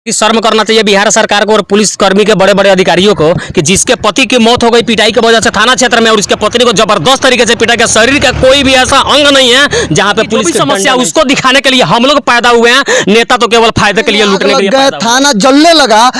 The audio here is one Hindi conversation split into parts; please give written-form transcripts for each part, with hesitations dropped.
कि शर्म करना चाहिए बिहार सरकार को और पुलिस कर्मी के बड़े बड़े अधिकारियों को कि जिसके पति की मौत हो गई पिटाई की वजह से थाना क्षेत्र में और उसके पत्नी को जबरदस्त तरीके से पिटा गया। शरीर का कोई भी ऐसा अंग नहीं है जहां पे पुलिस की समस्या उसको दिखाने के लिए हम लोग पैदा हुए हैं। नेता तो केवल फायदे के लिए लूटने के लिए थाना जलने लगा,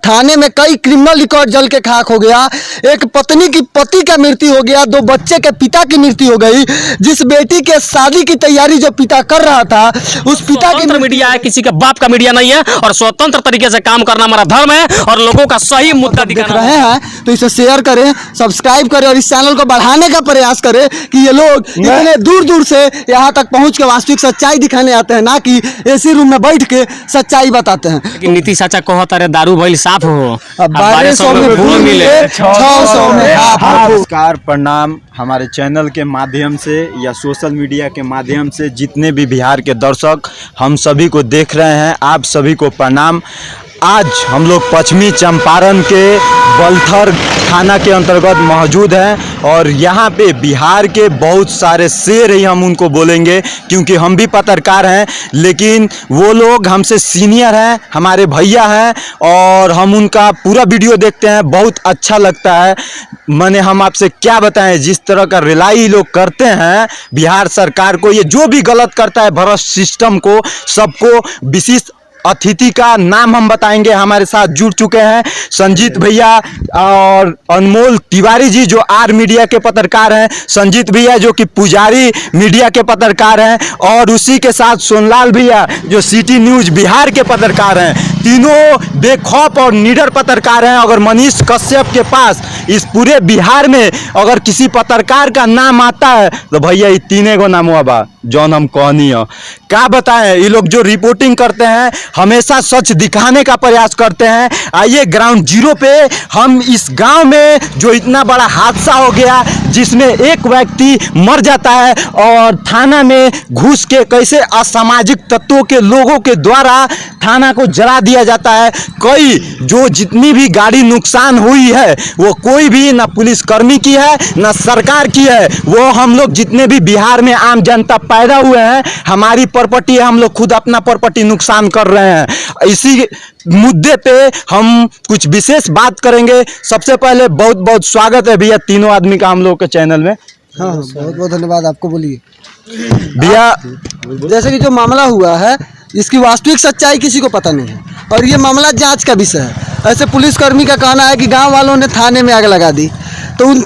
थाने में कई क्रिमिनल रिकॉर्ड जल के खाक हो गया। एक पत्नी की पति का मृत्यु हो गया, 2 बच्चे के पिता की मृत्यु हो गई। जिस बेटी के शादी की तैयारी जो पिता कर रहा था उस पिता की मीडिया है, किसी के बाप का मीडिया नहीं है और स्वतंत्र तरीके से काम करना हमारा धर्म है और लोगों का सही मुद्दा दिखा रहे हैं तो इसे शेयर करें, सब्सक्राइब करें और इस चैनल को बढ़ाने का प्रयास करें कि ये लोग इतने दूर दूर से यहाँ तक पहुँच के वास्तविक सच्चाई दिखाने आते हैं, ना कि एसी रूम में बैठ के सच्चाई बताते हैं। नीतीश चाचा कहता रहे दारू भइल साफ हो, 1200 में फूल मिले 600 में हाफ। नमस्कार, प्रणाम। हमारे चैनल के माध्यम से या सोशल मीडिया के माध्यम से जितने भी बिहार के दर्शक हम सभी को देख रहे हैं, आप सभी को प्रणाम। आज हम लोग पश्चिमी चंपारण के बलथर थाना के अंतर्गत मौजूद हैं और यहाँ पे बिहार के बहुत सारे शेर ही हम उनको बोलेंगे क्योंकि हम भी पत्रकार हैं, लेकिन वो लोग हमसे सीनियर हैं, हमारे भैया हैं और हम उनका पूरा वीडियो देखते हैं, बहुत अच्छा लगता है। मैंने हम आपसे क्या बताएं, जिस तरह का रिलाई लोग करते हैं बिहार सरकार को, ये जो भी गलत करता है भ्रष्ट सिस्टम को, सबको विशिष्ट अतिथि का नाम हम बताएंगे। हमारे साथ जुड़ चुके हैं संजीत भैया और अनमोल तिवारी जी जो आर मीडिया के पत्रकार हैं, संजीत भैया जो कि पुजारी मीडिया के पत्रकार हैं और उसी के साथ सोनलाल भैया जो सिटी न्यूज़ बिहार के पत्रकार हैं। तीनों बेखौफ और निडर पत्रकार हैं। अगर मनीष कश्यप के पास इस पूरे बिहार में अगर किसी पत्रकार का नाम आता है तो भैया ये तीनों को नाम हुआ बा जौन हम कहनी है। क्या बताएं, ये लोग जो रिपोर्टिंग करते हैं हमेशा सच दिखाने का प्रयास करते हैं। आइए ग्राउंड जीरो पे हम इस गांव में जो इतना बड़ा हादसा हो गया जिसमें एक व्यक्ति मर जाता है और थाना में घुस के कैसे असामाजिक तत्वों के लोगों के द्वारा थाना को जला दिया जाता है। कई जो जितनी भी गाड़ी नुकसान हुई है वो कोई भी ना पुलिसकर्मी की है ना सरकार की है, वो हम लोग जितने भी बिहार में आम जनता पैदा हुए हैं, हमारी प्रॉपर्टी है, हम लोग खुद अपना प्रॉपर्टी नुकसान कर रहे हैं। इसी मुद्दे पे हम कुछ विशेष बात करेंगे। सबसे पहले बहुत बहुत स्वागत है भैया तीनों आदमी का हम लोग के चैनल में। हाँ, बहुत बहुत धन्यवाद आपको। बोलिए भैया, जैसे कि जो मामला हुआ है इसकी वास्तविक सच्चाई किसी को पता नहीं है और ये मामला जांच का विषय है। ऐसे पुलिसकर्मी का कहना है कि गांव वालों ने थाने में आग लगा दी, तो उन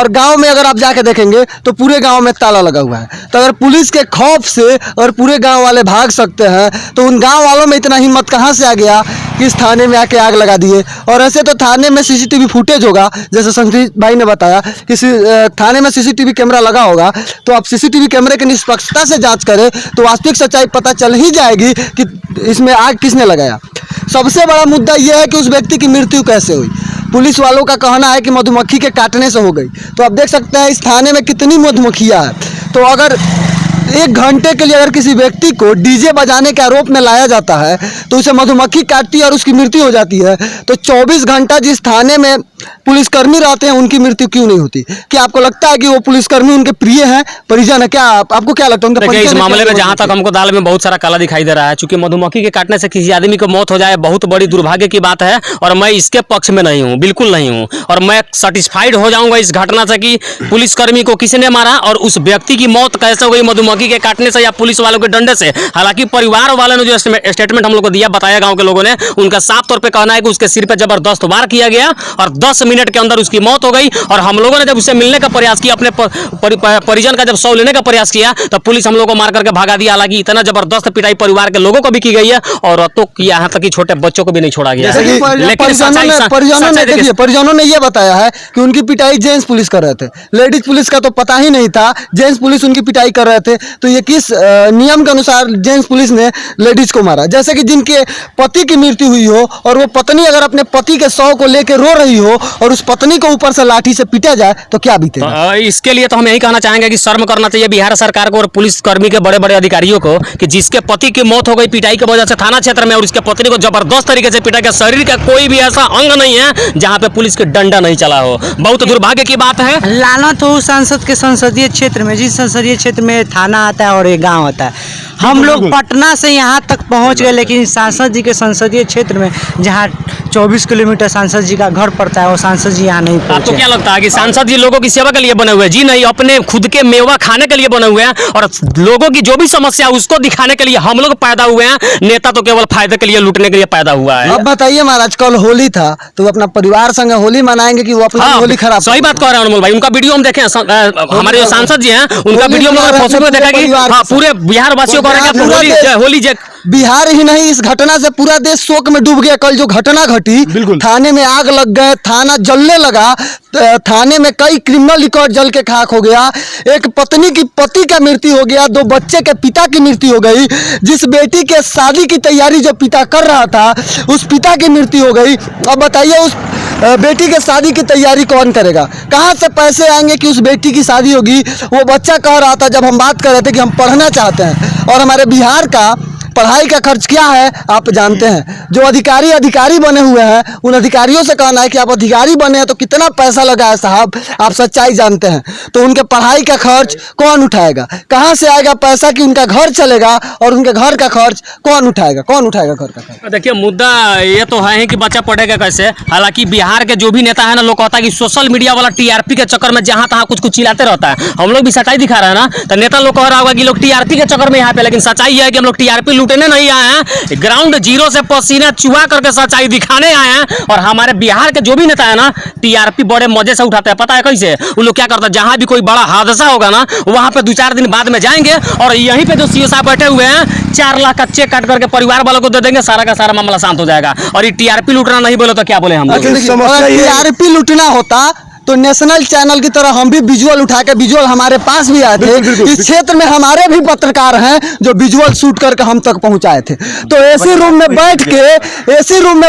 गांव में अगर आप जाके देखेंगे तो पूरे गांव में ताला लगा हुआ है। तो अगर पुलिस के खौफ से और पूरे गांव वाले भाग सकते हैं तो उन गांव वालों में इतना हिम्मत कहां से आ गया कि इस थाने में आके आग लगा दिए। और ऐसे तो थाने में सीसीटीवी फुटेज होगा, जैसे संजीत भाई ने बताया कि थाने में सीसीटीवी कैमरा लगा होगा, तो आप सीसीटीवी कैमरे की निष्पक्षता से जाँच करें तो वास्तविक सच्चाई पता चल ही जाएगी कि इसमें आग किसने लगाया। सबसे बड़ा मुद्दा यह है कि उस व्यक्ति की मृत्यु कैसे हुई। पुलिस वालों का कहना है कि मधुमक्खी के काटने से हो गई। तो आप देख सकते हैं इस थाने में कितनी मधुमक्खियां हैं। तो अगर 1 घंटे के लिए अगर किसी व्यक्ति को डीजे बजाने के आरोप में लाया जाता है तो उसे मधुमक्खी काटती है और उसकी मृत्यु हो जाती है, तो 24 घंटा जिस थाने में पुलिसकर्मी रहते हैं उनकी मृत्यु क्यों नहीं होती? क्या आपको लगता है कि वो पुलिसकर्मी उनके प्रिय हैं, परिजन है? क्या आपको क्या लगता है उनके इस मामले में? जहां तक हमको दाल में बहुत सारा काला दिखाई दे रहा है। चूंकि मधुमक्खी के काटने से किसी आदमी को मौत हो जाए बहुत बड़ी दुर्भाग्य की बात है और मैं इसके पक्ष में नहीं हूँ, बिल्कुल नहीं हूँ। और मैं सेटिस्फाइड हो जाऊंगा इस घटना से कि पुलिसकर्मी को किसने मारा और उस व्यक्ति की मौत कैसे हो गई, मधुमक्खी के काटने से या पुलिस वालों के डंडे से। हालांकि परिवार वालों ने जो स्टेटमेंट हम लोग को दिया, बताया गांव के लोगों ने, उनका साफ तौर पे कहना है कि उसके सिर पे जबरदस्त वार किया गया और 10 मिनट के अंदर उसकी मौत हो गई। और हम लोगों ने जब उससे मिलने का प्रयास किया, अपने परिजन का जब शव लेने का प्रयास किया तो पुलिस हम लोग को मार करके भगा दिया। हालांकि इतना जबरदस्त पिटाई परिवार के लोगों को भी की गई है और तो यहाँ तक कि छोटे बच्चों को भी नहीं छोड़ा गया। परिजनों ने यह बताया है कि उनकी पिटाई जेंट्स पुलिस कर रहे थे, लेडीज पुलिस का तो पता ही नहीं था, जेंट्स पुलिस उनकी पिटाई कर रहे थे। तो ये किस नियम के अनुसार जेंट्स पुलिस ने लेडीज को मारा? जैसे कि जिनके पति की मृत्यु हुई हो और वो पत्नी अगर अपने पति के शव को लेकर रो रही हो और उस पत्नी को ऊपर से लाठी से पीटा जाए तो क्या बीतेगा? इसके लिए तो हम यही कहना चाहेंगे कि शर्म करना चाहिए बिहार सरकार को और पुलिस कर्मी के बड़े बड़े अधिकारियों को कि जिसके पति की मौत हो गई पिटाई की वजह से थाना क्षेत्र में और उसके पत्नी को जबरदस्त तरीके से पिटा गया। शरीर का कोई भी ऐसा अंग नहीं है जहाँ पे पुलिस के डंडा नहीं चला हो। बहुत दुर्भाग्य की बात है। लानत हो सांसद के संसदीय क्षेत्र में, जिस संसदीय क्षेत्र में थाना आता है और ये गाँव आता है। हम लोग पटना से यहाँ तक पहुँच गए, लेकिन सांसद जी के संसदीय क्षेत्र में जहाँ 24 किलोमीटर सांसद जी का घर पड़ता है, वो सांसद जी यहाँ नहीं आपको पहुँचे। क्या लगता है कि सांसद जी लोगों की सेवा के लिए बने हुए हैं? जी नहीं, अपने खुद के मेवा खाने के लिए बने हुए हैं और लोगों की जो भी समस्या है उसको दिखाने के लिए हम लोग पैदा हुए हैं। नेता तो केवल फायदे के लिए, लूटने के लिए पैदा हुआ है। अब बताइए महाराज, कल होली था तो वो अपना परिवार संग होली मनाएंगे कि वो अपना होली खराब? सही बात कह रहे हैं अनमोल भाई। उनका वीडियो हम देखे हैं, हमारे जो सांसद जी हैं उनका वीडियो हम लोगों ने फेसबुक पे देखा कि हाँ, पूरे बिहार वासियों को होली जय। बिहार ही नहीं, इस घटना से पूरा देश शोक में डूब गया। कल जो घटना घटी, थाने में आग लग गए, थाना जलने लगा, थाने में कई क्रिमिनल रिकॉर्ड जल के खाक हो गया, एक पत्नी की पति का मृत्यु हो गया, 2 बच्चे के पिता की मृत्यु हो गई, जिस बेटी के शादी की तैयारी जो पिता कर रहा था उस पिता की मृत्यु हो गई। अब बताइए उस बेटी के शादी की तैयारी कौन करेगा? कहाँ से पैसे आएंगे कि उस बेटी की शादी होगी? वो बच्चा कह रहा था, जब हम बात कर रहे थे कि हम पढ़ना चाहते हैं, और हमारे बिहार का पढ़ाई का खर्च क्या है आप जानते हैं। जो अधिकारी बने हुए हैं उन अधिकारियों से कहना है कि आप अधिकारी बने हैं तो कितना पैसा लगा है साहब, आप सच्चाई जानते हैं। तो उनके पढ़ाई का खर्च कौन उठाएगा? कहाँ से आएगा पैसा कि उनका घर चलेगा? और उनके घर का खर्च कौन उठाएगा? कौन उठाएगा घर का खर्च? देखिए, मुद्दा ये तो है ही कि बच्चा पढ़ेगा कैसे। हालांकि बिहार के जो भी नेता है ना, लोग कहता है कि सोशल मीडिया वाला टीआरपी के चक्कर में जहां तहां कुछ चिल्लाते रहता है। हम लोग भी सच्चाई दिखा रहे हैं ना, तो नेता लोग कह रहा होगा कि लोग टीआरपी के चक्कर में यहाँ पे, लेकिन सच्चाई है कि हम लोग टीआरपी लूटने नहीं आए हैं, ग्राउंड जीरो से पसीना चुहा करके सच्चाई दिखाने आए हैं। और हमारे बिहार के जो भी नेता है ना, टीआरपी बड़े मजे से उठाते हैं। पता है कैसे? उन लोग क्या करते हैं, जहां भी कोई बड़ा हादसा होगा ना, वहां पे 2-4 दिन बाद में जाएंगे और यहीं पे जो सीओ साहब बैठे हुए हैं 4 लाख का चेक काट करके परिवार वालों को दे देंगे, सारा का सारा मामला शांत हो जाएगा। और ये टीआरपी लूटना नहीं बोले तो क्या बोले हम लोग? टीआरपी लूटना होता तो नेशनल चैनल की तरह हम भी विजुअल उठा के, विजुअल हमारे पास भी आए थे। इस क्षेत्र में हमारे भी पत्रकार हैं जो विजुअल शूट करके हम तक पहुंचाए थे। तो एसी रूम में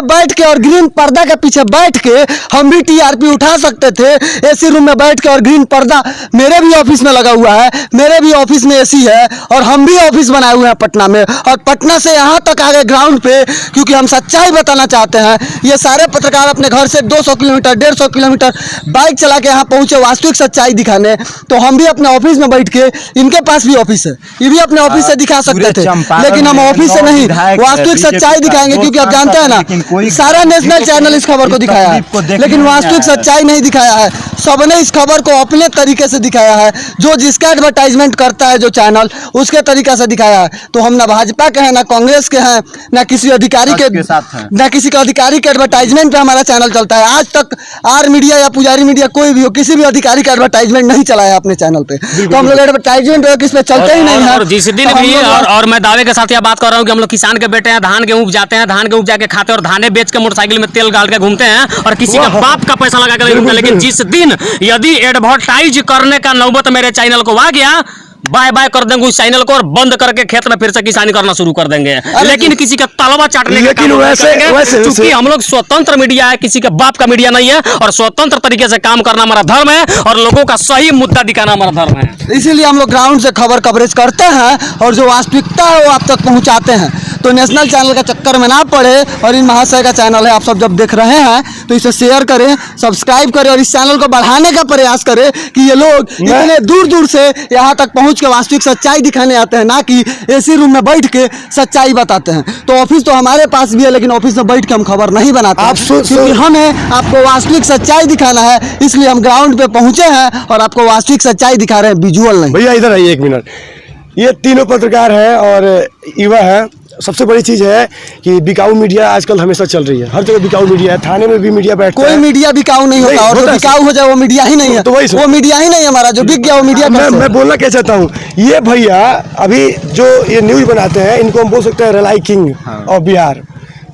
बैठ के और ग्रीन पर्दा के पीछे बैठ के हम भी टीआरपी उठा सकते थे। एसी रूम में बैठ के और ग्रीन पर्दा मेरे भी ऑफिस में लगा हुआ है, मेरे भी ऑफिस में एसी है और हम भी ऑफिस बनाए हुए हैं पटना में। और पटना से यहाँ तक आ गए ग्राउंड पे, क्योंकि हम सच्चाई बताना चाहते हैं। ये सारे पत्रकार अपने घर से 200 किलोमीटर 150 किलोमीटर बाइक चला के यहाँ पहुंचे वास्तविक सच्चाई दिखाने। तो हम भी अपने ऑफिस में बैठ के, इनके पास भी ऑफिस है, ये भी अपने ऑफिस से दिखा सकते थे, लेकिन हम ऑफिस से नहीं, वास्तविक सच्चाई दिखाएंगे। क्योंकि आप जानते हैं ना, सारा नेशनल चैनल इस खबर को दिखाया है, लेकिन वास्तविक सच्चाई नहीं दिखाया है। सबने इस खबर को अपने तरीके से दिखाया है, जो जिसका एडवर्टाइजमेंट करता है जो चैनल, उसके तरीके से दिखाया है। तो हम ना भाजपा के हैं, ना कांग्रेस के हैं, ना किसी अधिकारी के ना किसी के अधिकारी के एडवर्टाइजमेंट पे हमारा चैनल चलता है। आज तक आर मीडिया या पुजारी मीडिया कोई भी हो, किसी भी अधिकारी का एडवर्टाइजमेंट नहीं चलाया अपने चैनल पे। तो हम लोग एडवर्टाइजमेंट किस पे चलते ही नहीं है। और जिस दिन भी और मैं दावे के साथ यह बात कर रहा हूँ कि हम लोग किसान के बेटे हैं, धान गेहूं उपजाते हैं, धान गेहूं जाके खाते हैं और धाने बेच के मोटरसाइकिल में तेल डाल के घूमते हैं और किसी का बाप का पैसा लगा कर घूमते हैं। लेकिन जिस दिन यदि एडवर्टाइज करने का नौबत मेरे चैनल को आ गया, बाय बाय कर देंगे उस चैनल को और बंद करके खेत में फिर से किसानी करना शुरू कर देंगे। लेकिन किसी का तलवा चाटने का काम नहीं करेंगे, क्योंकि हम लोग स्वतंत्र मीडिया है, किसी के बाप का मीडिया नहीं है। और स्वतंत्र तरीके से काम करना हमारा धर्म है और लोगों का सही मुद्दा दिखाना हमारा धर्म है। इसीलिए हम लोग ग्राउंड से खबर कवरेज करते हैं और जो वास्तविकता है वो आप तक पहुंचाते हैं। तो नेशनल चैनल का चक्कर में ना पड़े, और इन महाशय का चैनल है, आप सब जब देख रहे हैं तो इसे शेयर करें, सब्सक्राइब करें और इस चैनल को बढ़ाने का प्रयास करें कि ये लोग इतने दूर दूर से यहाँ तक पहुँच के वास्तविक सच्चाई दिखाने आते हैं, ना कि एसी रूम में बैठ के सच्चाई बताते हैं। तो ऑफिस तो हमारे पास भी है, लेकिन ऑफिस में बैठ के हम खबर नहीं बनाते हैं, क्योंकि हमें आपको वास्तविक सच्चाई दिखाना है। इसलिए हम ग्राउंड पे पहुंचे हैं और आपको वास्तविक सच्चाई दिखा रहे हैं, विजुअल नहीं। भैया इधर आइए 1 मिनट। ये तीनों पत्रकार हैं और युवा है। सबसे बड़ी चीज है कि बिकाऊ मीडिया आजकल हमेशा चल रही है, हर जगह बिकाऊ मीडिया है, थाने में भी मीडिया बैठता है। कोई मीडिया बिकाऊ नहीं होता, और जो बिकाऊ हो जाए वो मीडिया ही नहीं है। तो वो मीडिया ही नहीं है हमारा, जो बिक गया वो मीडिया। मैं बोलना क्या चाहता हूँ, ये भैया अभी जो ये न्यूज बनाते हैं, इनको हम बोल सकते हैं rely king of Bihar,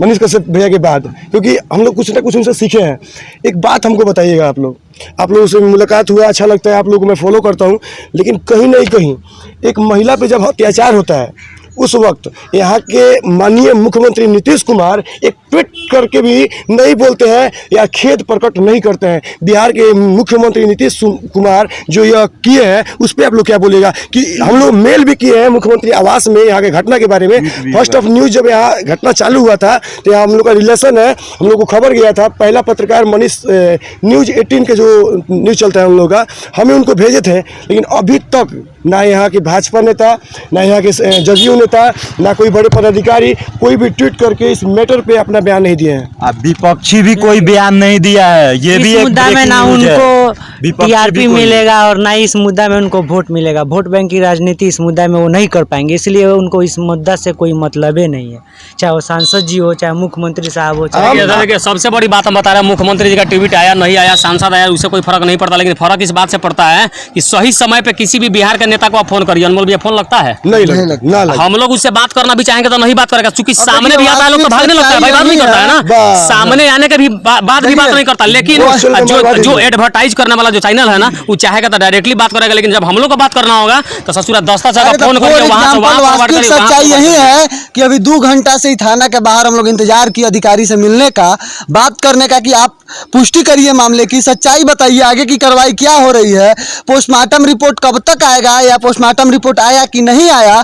Manish Kashyap भैया के बाद, क्योंकि हम लोग कुछ ना कुछ उनसे सीखे हैं। एक बात हमको बताइएगा, आप लोगों से मुलाकात हुआ, अच्छा लगता है, आप लोगों को मैं फॉलो करता हूँ, लेकिन कहीं नहीं कहीं एक महिला पे जब अत्याचार होता है, उस वक्त यहाँ के माननीय मुख्यमंत्री नीतीश कुमार एक ट्वीट करके भी नहीं बोलते हैं या खेद प्रकट नहीं करते हैं। बिहार के मुख्यमंत्री नीतीश कुमार जो यह किए हैं, उस पर आप लोग क्या बोलेगा? कि हम लोग मेल भी किए हैं मुख्यमंत्री आवास में यहाँ के घटना के बारे में। फर्स्ट ऑफ न्यूज़ जब यहाँ घटना चालू हुआ था तो यहाँ हम लोग का रिलेशन है, हम लोग को खबर गया था। पहला पत्रकार मनीष न्यूज़ 18 के जो न्यूज़ चलता है हम लोग का, हमें उनको भेजे थे, लेकिन अभी तक ना यहाँ के भाजपा नेता, ना यहाँ के जदयू नेता, ना कोई बड़े पदाधिकारी कोई भी ट्वीट करके इस मैटर पे अपना बयान नहीं दिए हैं। अब विपक्षी भी कोई बयान नहीं दिया है। ये भी इस एक मुद्दा में breaking ना news है। उनको विपक्षी भी टीआरपी कोई- मिलेगा और ना इस मुद्दा में उनको वोट मिलेगा। वोट बैंक की राजनीति इस मुद्दा में वो नहीं कर पाएंगे, इसलिए उनको इस मुद्दा से कोई मतलब ही नहीं है, चाहे वो सांसद जी हो, चाहे मुख्यमंत्री साहब हो, चाहे देखिए सबसे बड़ी बात हम बता रहे हैं, मुख्यमंत्री जी का ट्वीट आया नहीं आया, सांसद आया, उससे कोई फर्क नहीं पड़ता, लेकिन फर्क इस बात से पड़ता है कि सही समय पे किसी भी बिहार के नेता को आप फोन करिए, अनमोल भैया फोन लगता है नहीं नहीं लगता, ना लगता। हम लोग उससे बात करना भी चाहेंगे तो नहीं बात करेगा, क्योंकि सामने देखिए, भी आता है लोग तो भागने लगता है, भाई बात नहीं करता है ना, बस। सामने आने के भी बाद भी बात नहीं करता, लेकिन वो असल में जो बात जो नहीं। एडवर्टाइज करने वाला जो चैनल है ना, वो चाहेगा तो डायरेक्टली बात करेगा, लेकिन जब हम लोग को बात करना होगा तो ससुरा 10 अरे तो फोन for करके वहां से example, वहां फॉरवर्ड वास्तविक करिए, सच्चाई यही है कि अभी 2 घंटा से ही थाना के बाहर हम लोग इंतजार किए अधिकारी से मिलने का, बात करने का कि आप पुष्टि करिए मामले की, सच्चाई बताइए, आगे की कार्रवाई क्या हो रही है, पोस्टमार्टम रिपोर्ट कब तक आएगा, या पोस्टमार्टम रिपोर्ट आया कि नहीं आया,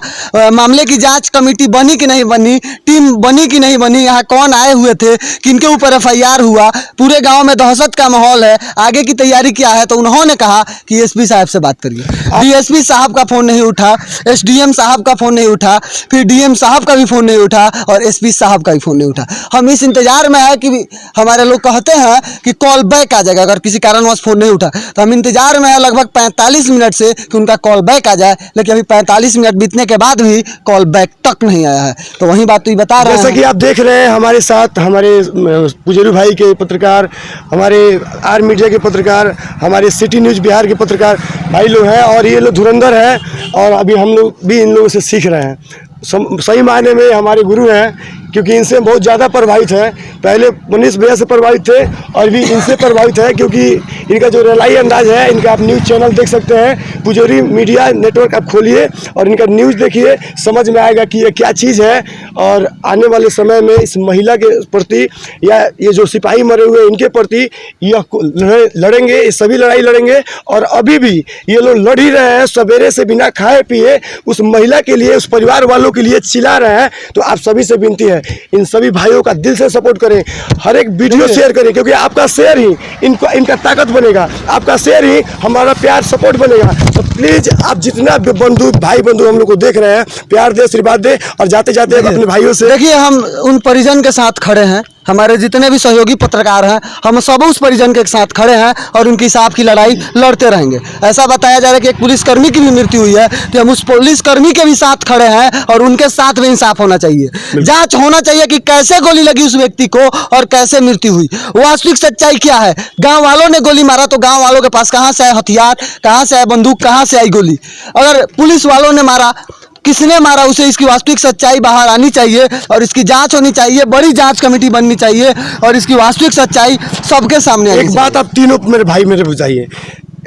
मामले की जांच कमेटी बनी कि नहीं बनी, टीम बनी कि नहीं बनी, यहाँ कौन आए हुए थे, किनके ऊपर एफआईआर हुआ, पूरे गांव में दहशत का माहौल है, आगे की तैयारी क्या है। तो उन्होंने कहा कि एसपी साहब से बात करिए। डीएसपी साहब का फोन नहीं उठा, एसडीएम साहब का फोन नहीं उठा, फिर डीएम साहब का भी फोन नहीं उठा और एसपी साहब का भी फोन नहीं उठा। हम इस इंतजार में है कि हमारे लोग कहते हैं कि कॉल बैक आ जाएगा, अगर किसी कारणवश फोन नहीं उठा तो हम इंतजार में है लगभग 45 मिनट से कि उनका कॉल बैक आ जाए, लेकिन अभी 45 मिनट बीतने के बाद भी कॉल बैक तक नहीं आया है। तो वही बात तो ये बता रहे जैसा कि हैं। आप देख रहे हैं हमारे साथ हमारे पुजारी भाई के पत्रकार, हमारे आर मीडिया के पत्रकार, हमारे सिटी न्यूज़ बिहार के पत्रकार भाई लोग हैं, और ये लोग धुरंधर हैं और अभी हम लोग भी इन लोगों से सीख रहे हैं। सही मायने में हमारे गुरु हैं, क्योंकि इनसे बहुत ज़्यादा प्रभावित है। पहले मनीष भैया से प्रभावित थे और भी इनसे प्रभावित है, क्योंकि इनका जो रलाई अंदाज है, इनका आप न्यूज़ चैनल देख सकते हैं, पुजारी मीडिया नेटवर्क आप खोलिए और इनका न्यूज़ देखिए, समझ में आएगा कि ये क्या चीज़ है। और आने वाले समय में इस महिला के प्रति या ये जो सिपाही मरे हुए हैं इनके प्रति यह लड़ेंगे, ये सभी लड़ाई लड़ेंगे। और अभी भी ये लोग लड़ ही रहे हैं, सवेरे से बिना खाए पिए उस महिला के लिए, उस परिवार वालों के लिए चिल्ला रहे हैं। तो आप सभी से विनती है, इन सभी भाइयों का दिल से सपोर्ट करें, हर एक वीडियो शेयर करें, क्योंकि आपका शेयर ही इनका ताकत बनेगा, आपका शेयर ही हमारा प्यार सपोर्ट बनेगा। तो प्लीज आप जितना भी बंधु भाई बंधु हम लोग को देख रहे हैं, प्यार दे, आशीर्वाद दे, और जाते जाते अपने भाइयों से देखिए, हम उन परिजन के साथ खड़े हैं, हमारे जितने भी सहयोगी पत्रकार हैं, हम सब उस परिजन के साथ खड़े हैं और उनकी इंसाफ की लड़ाई लड़ते रहेंगे। ऐसा बताया जा रहा है कि एक पुलिसकर्मी की भी मृत्यु हुई है, तो हम उस पुलिसकर्मी के भी साथ खड़े हैं और उनके साथ भी इंसाफ होना चाहिए। जांच होना चाहिए कि कैसे गोली लगी उस व्यक्ति को और कैसे मृत्यु हुई, वास्तविक सच्चाई क्या है। गाँव वालों ने गोली मारा तो गाँव वालों के पास कहाँ से आए हथियार, कहाँ से आए बंदूक, कहाँ से आई गोली। अगर पुलिस वालों ने मारा, किसने मारा उसे, इसकी वास्तविक सच्चाई बाहर आनी चाहिए और इसकी जांच होनी चाहिए, बड़ी जांच कमेटी बननी चाहिए और इसकी वास्तविक सच्चाई सबके सामने आनी एक चाहिए। बात आप तीनों मेरे भाई मेरे बुझाइए।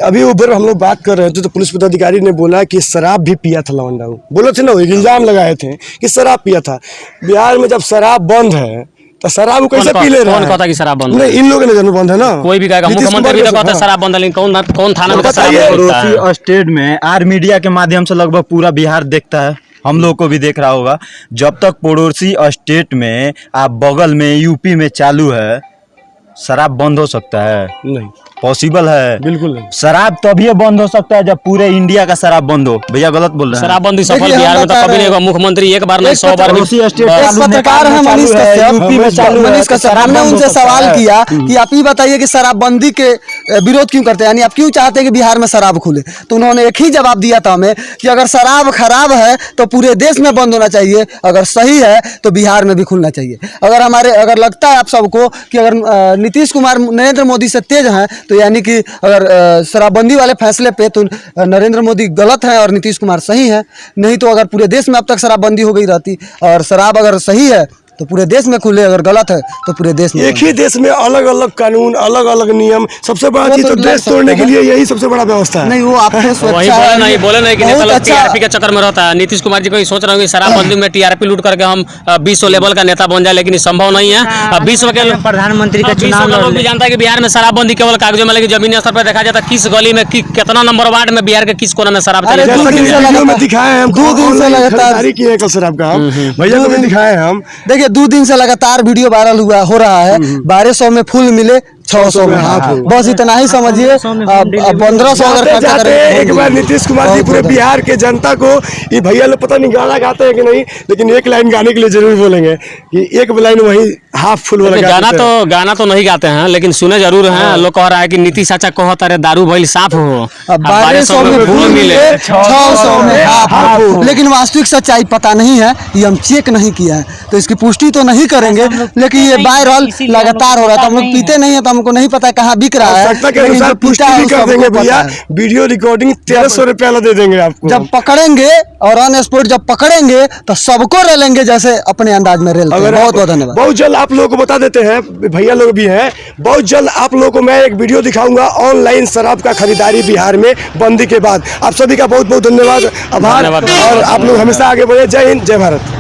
अभी उधर हम लोग बात कर रहे थे तो पुलिस पदाधिकारी ने बोला कि शराब भी पिया था लवंडा, बोले थे ना, वो इल्जाम लगाए थे कि शराब पिया था। बिहार में जब शराब बंद है तो शराब कैसे पी ले रहे हैं? कौन कहता कि शराब बंद है? नहीं, इन लोगों ने जरूर बंद है ना, कोई भी कहेगा, नीतीश मुख्यमंत्री भी कुमार तो कहता है हाँ। शराब बंद है, लेकिन कौन थाना में शराब बताइए, बंद होता है? पड़ोसी स्टेट में आर मीडिया के माध्यम से लगभग पूरा बिहार देखता है, हम लोग को भी देख रहा होगा। जब तक पड़ोसी स्टेट में आप बगल में यूपी में चालू है, शराब बंद हो सकता है? नहीं, पॉसिबल है? बिल्कुल नहीं। शराब तभी बंद हो सकता है जब पूरे इंडिया का शराब बंद हो। भैया गलत बोल रहे हैं। शराबबंदी सफल देखिए, हम बिहार में तो बता कभी रहे नहीं हैं। होगा, मुख्यमंत्री एक बार नहीं 100 बार भी। पड़ोसी स्टेट एक चालू, पत्रकार नेपाल है में मनीष चालू है, कश्यप, यूपी में चालू है, मनीष तो कश्यप, शराब हमने बंद हो उनसे सकता सवाल है। किया कि आप ही बताइए कि शराबबंदी के विरोध क्यों करते हैं, यानी आप क्यों चाहते हैं कि बिहार में शराब खुले। तो उन्होंने एक ही जवाब दिया था हमें कि अगर शराब खराब है तो पूरे देश में बंद होना चाहिए, अगर सही है तो बिहार में भी खुलना चाहिए। अगर लगता है आप सबको कि अगर नीतीश कुमार नरेंद्र मोदी से तेज हैं, तो यानी कि अगर शराबबंदी वाले फैसले पे तो नरेंद्र मोदी गलत हैं और नीतीश कुमार सही हैं। नहीं तो अगर पूरे देश में अब तक शराबबंदी हो गई रहती, और शराब अगर सही है तो पूरे देश में खुले, अगर गलत है तो पूरे देश में एक ही देश में अलग अलग कानून, अलग अलग नियम, सबसे बड़ा वो चीज तो तो लड़ देश तोड़ने सकते के हैं। लिए यही सबसे बड़ा व्यवस्था है। नहीं, वो आपने वही बोले नहीं कि नेता लोग टीआरपी के चक्कर में रहता है। नीतीश कुमार जी को सोच रहे हो कि शराबबंदी में टीआरपी लूट करके हम विश्व लेवल का नेता बन जाए, लेकिन ये संभव नहीं है। विश्व के प्रधानमंत्री का विश्व चुनाव के लड़ लोग भी ले। जानता है कि बिहार में शराबबंदी केवल कागजों में, लेकिन जमीनी स्तर पर देखा जाता है किस गली में कितना नंबर वार्ड में बिहार के किस कोने में शराब अरे चली दो जैसा दिन कि से वीडियो में लगातार- दिखाए हैं हम, 2 दिन से ऑनलाइन लगातार खरीदारी किए हैं कल शराब का हम, भैया को भी दिखाए हैं हम। देखिए 2 दिन से लगातार वीडियो वायरल हो रहा है। 1200 में फुल मिले, 600 में हाफ बस इतना ही समझिए। 1500 अगर जाते खर्चा जाते करेंगे एक बार नीतीश कुमार जी पूरे बिहार के जनता को, ये भैया लोग पता नहीं गाना गाते हैं कि नहीं, लेकिन एक लाइन गाने के लिए जरूर बोलेंगे कि एक लाइन वही हाफ फुल वाला गाना तो नहीं गाते हैं, लेकिन सुने जरूर हैं। लोग कह रहा है कि नीतीश चाचा को तारे दारू भइल साफ हो, 1200 में फूल मिले, 600 में हाफ हो। लेकिन वास्तविक सच्चाई पता नहीं है, ये हम चेक नहीं किया है, तो इसकी पुष्टि तो नहीं करेंगे। लेकिन ये वायरल लगातार हो रहा है, तो हम लोग पीते नहीं है, तो हमको नहीं पता कहाँ बिक रहा है। आवश्यकता के अनुसार पुष्टि भी कर देंगे भैया, वीडियो रिकॉर्डिंग 1300 रुपया दे देंगे आपको। जब पकड़ेंगे और ऑन स्पॉट जब पकड़ेंगे तो सबको रेलेंगे जैसे अपने अंदाज में रेलते हैं। बहुत बहुत धन्यवाद। बहुत जल्द आप लोगों को बता देते हैं, भैया लोग भी हैं, बहुत जल्द आप लोगों को मैं एक वीडियो दिखाऊंगा ऑनलाइन शराब का खरीदारी बिहार में बंदी के बाद। आप सभी का बहुत बहुत धन्यवाद, आभार, और आप लोग हमेशा आगे बढ़े। जय हिंद, जय भारत।